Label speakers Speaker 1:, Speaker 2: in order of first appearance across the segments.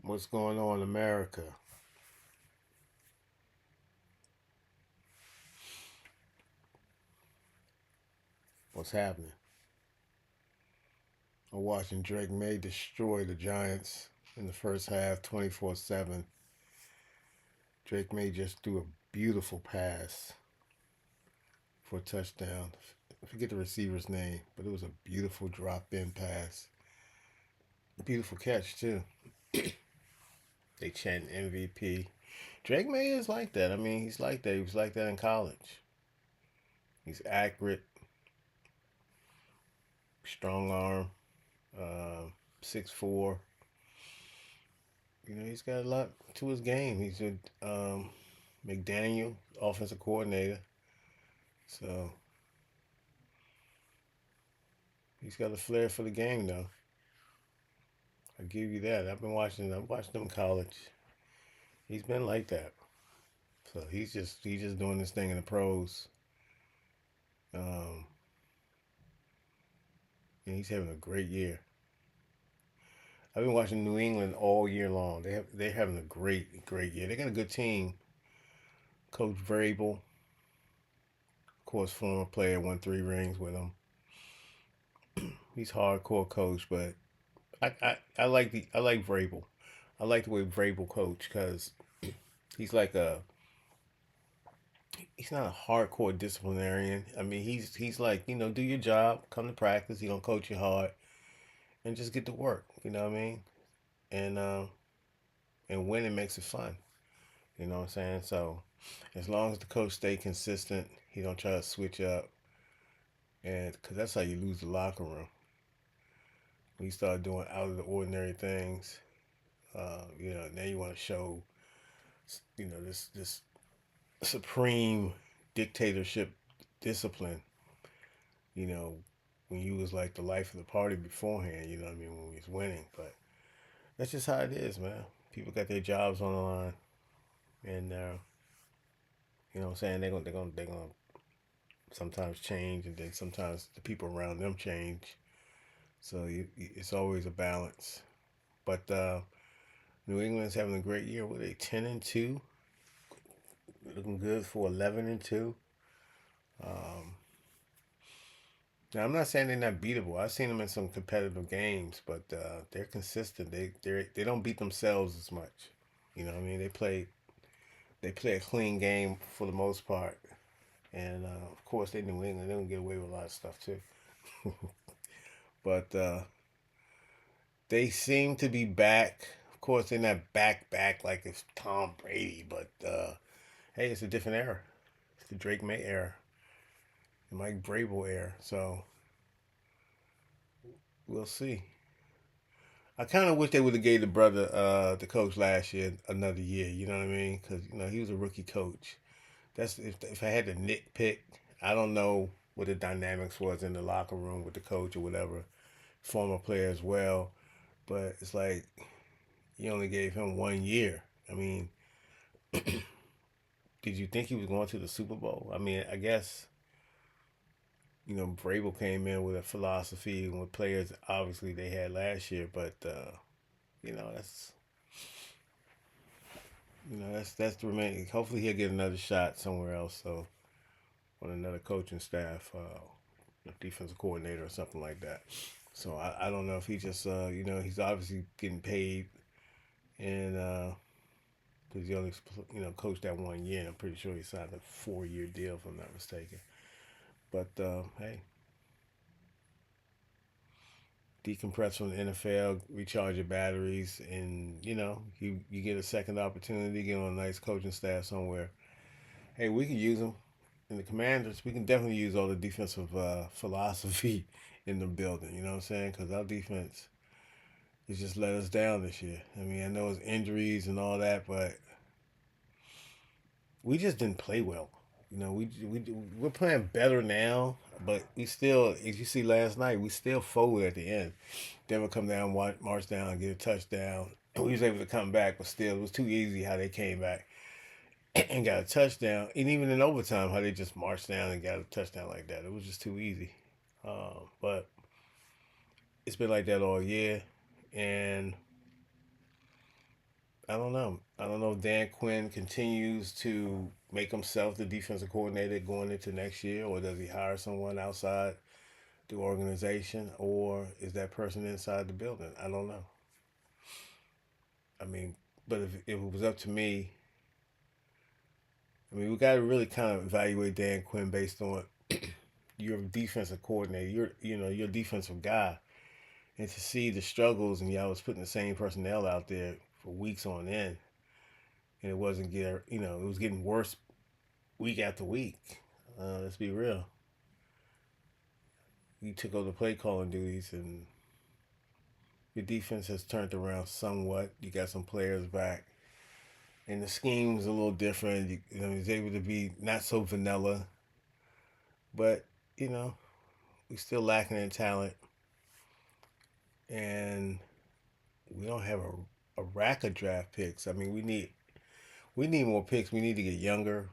Speaker 1: What's going on in America? What's happening? I'm watching Drake May destroy the Giants in the first half 24-7. Drake May just threw a beautiful pass for a touchdown. I forget the receiver's name, but it was a beautiful drop in pass. Beautiful catch, too. They chant MVP. Drake May is like that. I mean, he's like that. He was like that in college. He's accurate, strong arm, uh, 6'4". He's got a lot to his game. He's a McDaniel, offensive coordinator. So he's got a flair for the game, though. I give you that. I've watched him in college. He's been like that. So he's just doing this thing in the pros. Um, and he's having a great year. I've been watching New England all year long. They're having a great year. They got a good team. Coach Vrabel, of course, former player, won 3 rings with him. He's hardcore coach, but I like Vrabel. I like the way Vrabel coach because he's like a he's not a hardcore disciplinarian. I mean, he's like do your job, come to practice. He gonna coach you hard and just get to work. You know what I mean? And winning makes it fun. You know what I'm saying? So as long as the coach stay consistent, he don't try to switch up, and because that's how you lose the locker room. When you start doing out of the ordinary things, now you want to show this supreme dictatorship discipline, you know, when you was like the life of the party beforehand, you know what I mean, when we was winning. But that's just how it is, man. People got their jobs on the line, and you know what I'm saying, they're gonna sometimes change, and then sometimes the people around them change. So it's always a balance. But New England's having a great year. What are they, 10-2? Looking good for 11-2. Um, Now I'm not saying they're not beatable. I've seen them in some competitive games, but they're consistent. They don't beat themselves as much. You know what I mean? They play a clean game for the most part, and of course they New England. They don't get away with a lot of stuff too. But they seem to be back. Of course they're not back like it's Tom Brady, but hey, it's a different era. It's the Drake May era, the Mike Vrabel era. So we'll see. I kind of wish they would have gave the brother, the coach last year, another year. You know what I mean? Because he was a rookie coach. That's if I had to nitpick. I don't know what the dynamics was in the locker room with the coach or whatever, former player as well. But it's like you only gave him 1 year. I mean, did you think he was going to the Super Bowl? I mean, I guess Vrabel came in with a philosophy and with players obviously they had last year, but you know that's that's the remaining. Hopefully, he'll get another shot somewhere else. So on another coaching staff, defensive coordinator or something like that. So I don't know if he just he's obviously getting paid and because he only coached that 1 year. And I'm pretty sure he signed a 4-year deal if I'm not mistaken. But hey, decompress from the NFL, recharge your batteries, and you get a second opportunity, get on a nice coaching staff somewhere. Hey, we can use them in the Commanders. We can definitely use all the defensive philosophy in the building. You know what I'm saying? Because our defense has just let us down this year. I mean, I know it's injuries and all that, but we just didn't play well. We're playing better now, but we still, as you see last night, we still folded at the end. Denver come down, march down, get a touchdown. We was able to come back, but still, it was too easy how they came back and got a touchdown. And even in overtime, how they just marched down and got a touchdown like that. It was just too easy. But it's been like that all year. And I don't know. I don't know if Dan Quinn continues to make himself the defensive coordinator going into next year, or does he hire someone outside the organization, or is that person inside the building? I don't know. I mean, but if it was up to me, I mean, we got to really kind of evaluate Dan Quinn based on your defensive coordinator. You're a defensive guy, and to see the struggles and y'all was putting the same personnel out there for weeks on end, and it wasn't getting, it was getting worse week after week. Let's be real. You took over the play calling duties, and your defense has turned around somewhat. You got some players back, and the scheme's a little different. He's able to be not so vanilla, but you know, we still lacking in talent, and we don't have a rack of draft picks. I mean, we need more picks. We need to get younger.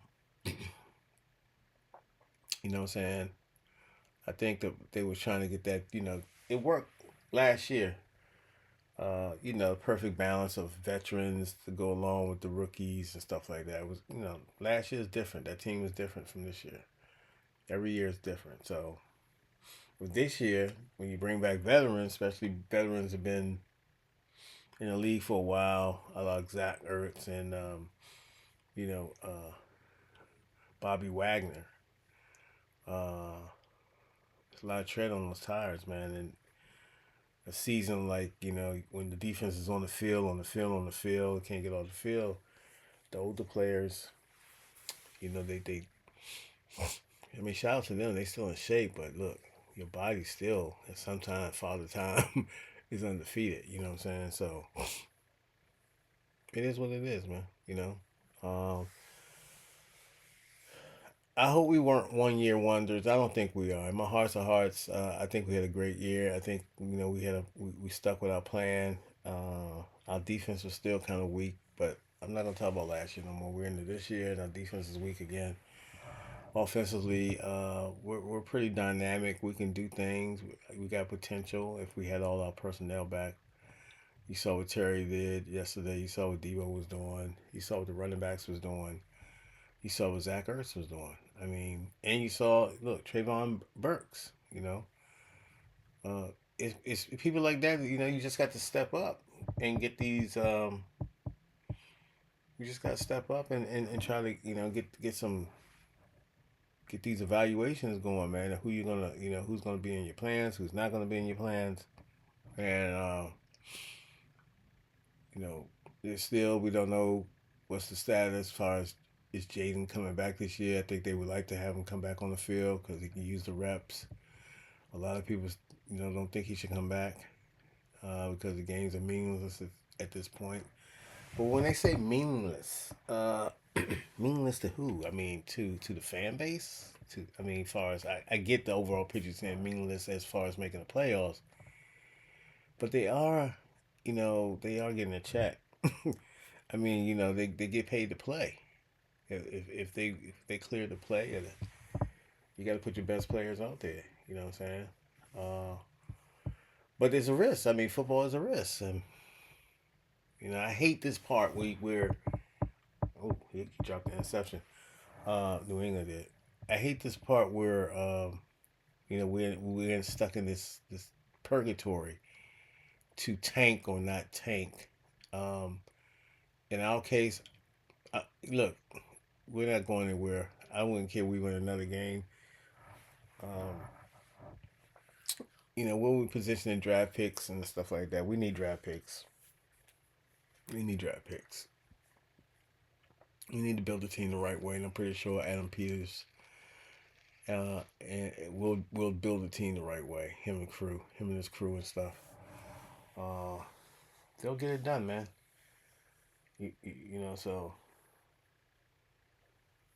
Speaker 1: You know what I'm saying? I think that they were trying to get that. It worked last year. Perfect balance of veterans to go along with the rookies and stuff like that. It was, last year's different. That team was different from this year. Every year is different. So with this year, when you bring back veterans, especially veterans have been in the league for a while, I like Zach Ertz and you know Bobby Wagner. Uh, there's a lot of tread on those tires, man. And a season like when the defense is on the field, can't get off the field. The older players, they I mean, shout out to them. They still in shape, but look, your body still, at sometimes, Father Time is undefeated. You know what I'm saying? So it is what it is, man. I hope we weren't 1 year wonders. I don't think we are. In my hearts of hearts, I think we had a great year. I think we stuck with our plan. Our defense was still kind of weak, but I'm not gonna talk about last year no more. We're into this year, and our defense is weak again. Offensively, we're pretty dynamic. We can do things. We got potential if we had all our personnel back. You saw what Terry did yesterday. You saw what Debo was doing. You saw what the running backs was doing. You saw what Zach Ertz was doing. I mean, and you saw, look, Trayvon Burks. Uh, it's people like that. You just got to step up and get these. You just got to step up and try to get these evaluations going, man. And who you're gonna who's gonna be in your plans, who's not gonna be in your plans, and there's still we don't know what's the status as far as is Jaden coming back this year. I think they would like to have him come back on the field because he can use the reps. A lot of people, don't think he should come back because the games are meaningless at this point. But when they say meaningless, meaningless to who? I mean, to the fan base. I mean, as far as I get the overall picture saying meaningless as far as making the playoffs, but they are getting a check. I mean, they get paid to play. If they clear the play, you got to put your best players out there. You know what I'm saying? But there's a risk. I mean, football is a risk, and I hate this part where oh, he dropped the interception. New England did. I hate this part where we're stuck in this purgatory to tank or not tank. Um, in our case, look, we're not going anywhere. I wouldn't care if we win another game. Um, when we position in draft picks and stuff like that, we need draft picks. We need draft picks. We need to build the team the right way, and I'm pretty sure Adam Peters and we'll build the team the right way. Him and his crew and stuff. Uh, they'll get it done, man. So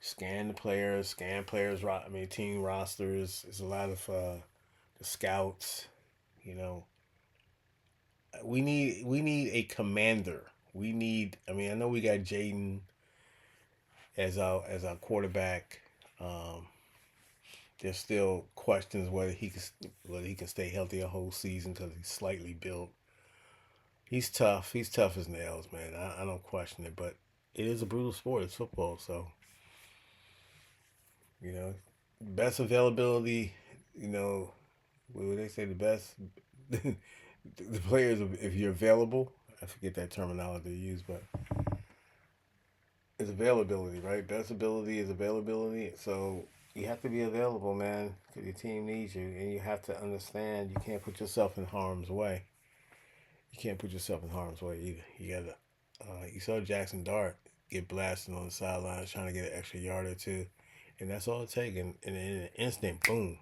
Speaker 1: scan players. I mean, team rosters. There's a lot of the scouts. You know, we need a commander. We need. I mean, I know we got Jaden as our quarterback. Um, there's still questions whether he can stay healthy a whole season because he's slightly built. He's tough. He's tough as nails, man. I don't question it, but it is a brutal sport. It's football, so you know, best availability. You know, what would they say? The best, the players if you're available. I forget that terminology they use, but it's availability, right? Best ability is availability. So you have to be available, man, because your team needs you, and you have to understand you can't put yourself in harm's way. You can't put yourself in harm's way either. You gotta. You saw Jackson Dart get blasted on the sidelines trying to get an extra yard or two, and that's all it takes. And in an instant, boom,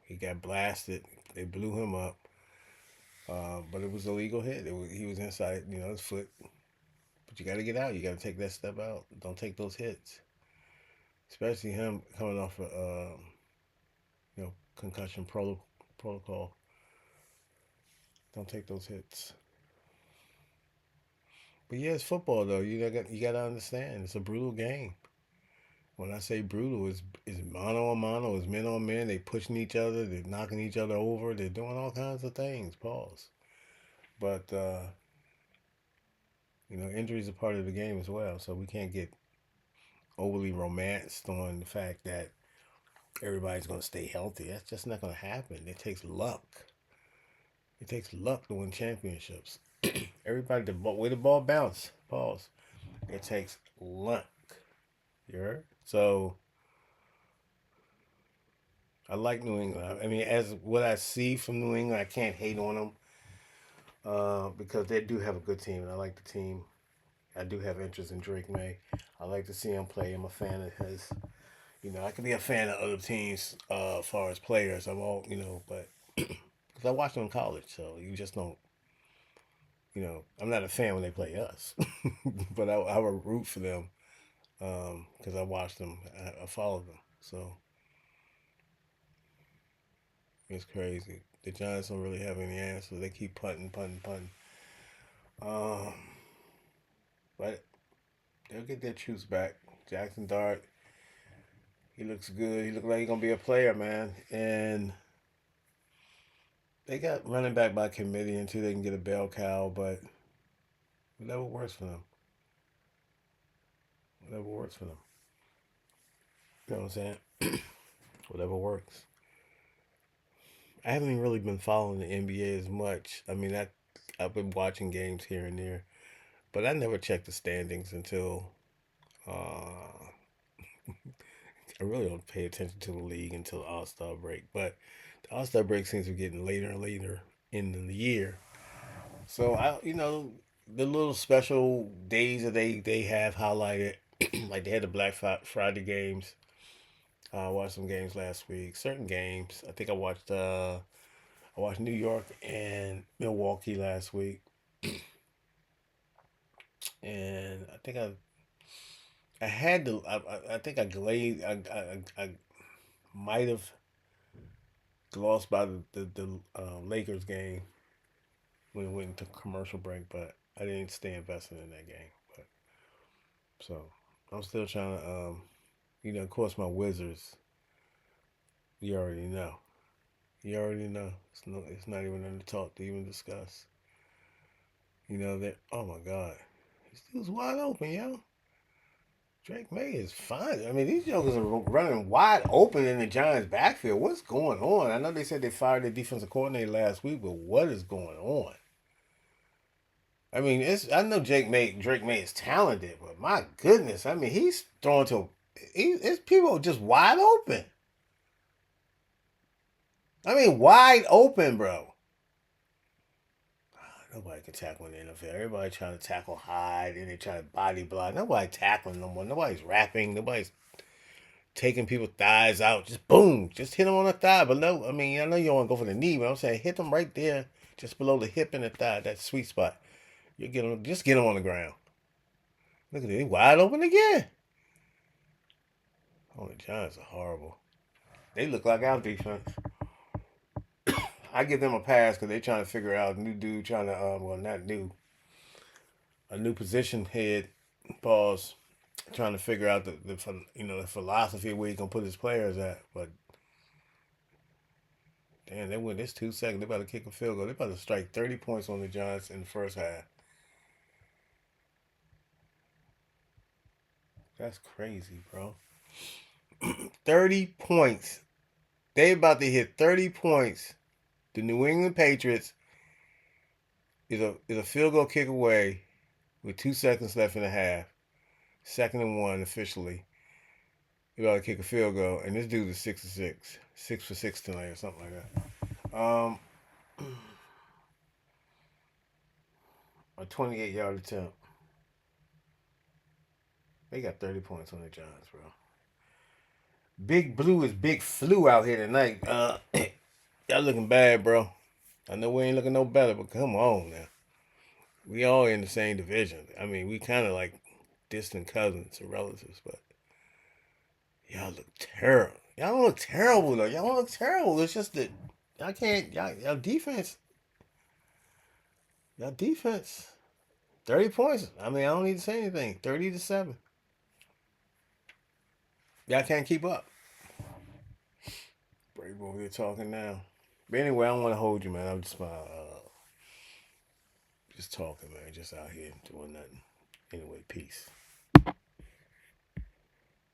Speaker 1: he got blasted. They blew him up, but it was a legal hit. He was inside, his foot. But you got to get out. You got to take that step out. Don't take those hits, especially him coming off a concussion protocol. Don't take those hits. But yeah, it's football though. You got to understand it's a brutal game. When I say brutal, it's mano a mano, it's men on men. They pushing each other, they're knocking each other over, they're doing all kinds of things. Pause. But injuries are part of the game as well. So we can't get overly romanced on the fact that everybody's going to stay healthy. That's just not going to happen. It takes luck. It takes luck to win championships. Everybody, the way the ball bounce, pause. It takes luck. You heard? So I like New England. I mean, as what I see from New England, I can't hate on them because they do have a good team, and I like the team. I do have interest in Drake May. I like to see him play. I'm a fan of his. I can be a fan of other teams as far as players. I'm all, but because I watched them in college, so you just don't. I'm not a fan when they play us, but I would root for them because I watched them. I followed them, so it's crazy. The Giants don't really have any answers. They keep punting, punting, punting. Um, but they'll get their troops back. Jackson Dart, he looks good. He looks like he's gonna be a player, man. And they got running back by committee until they can get a bell cow, but whatever works for them. Whatever works for them. You know what I'm saying? Whatever works. I haven't even really been following the NBA as much. I mean, I've been watching games here and there, but I never checked the standings until I really don't pay attention to the league until the All Star break. But the All Star break seems to be getting later and later in the year. So the little special days that they have highlighted, like they had the Black Friday games. I watched some games last week. Certain games. I think I watched New York and Milwaukee last week, and I had to. I think I glazed. I might have lost by the Lakers game when it went into commercial break, but I didn't stay invested in that game. But so I'm still trying to. Of course, my Wizards. You already know. You already know. It's not even in the talk to even discuss. That. Oh my God, this dude's wide open, yo. Drake May is fine. I mean, these jokers are running wide open in the Giants' backfield. What's going on? I know they said they fired their defensive coordinator last week, but what is going on? I mean, I know Drake May is talented, but my goodness, I mean, he's throwing to his people just wide open. I mean, wide open, bro. Nobody can tackle in the NFL. Everybody trying to tackle high, and they trying to body block. Nobody tackling no more. Nobody's rapping. Nobody's taking people's thighs out. Just boom, just hit them on the thigh. But no, I mean, I know you don't want to go for the knee, but I'm saying hit them right there, just below the hip and the thigh, that sweet spot. Just get them on the ground. Look at it, wide open again. Oh, the Giants are horrible. They look like our defense. I give them a pass because they're trying to figure out a new dude trying to well, not new, a new position head. Pause. Trying to figure out the philosophy where he can put his players at, but Damn, they win this 2 seconds. They about to kick a field goal. They about to strike 30 points on the Giants in the first half. That's crazy, bro. 30 points. They about to hit 30 points. The New England Patriots is a field goal kick away with 2 seconds left in the half. 2nd and 1 officially. They about to kick a field goal, and this dude is 6-6, 6 for 6 tonight or something like that. A 28-yard attempt. They got 30 points on the Giants, bro. Big Blue is big flu out here tonight. Y'all looking bad, bro. I know we ain't looking no better, but come on now. We all in the same division. I mean, we kind of like distant cousins or relatives, but y'all look terrible. Y'all don't look terrible though. Y'all don't look terrible. It's just that y'all can't. Y'all defense. Y'all defense. 30 points. I mean, I don't need to say anything. 30-7. Y'all can't keep up. Brave over here talking now. But anyway, I don't want to hold you, man. I'm just talking, man. Just out here doing nothing. Anyway, peace.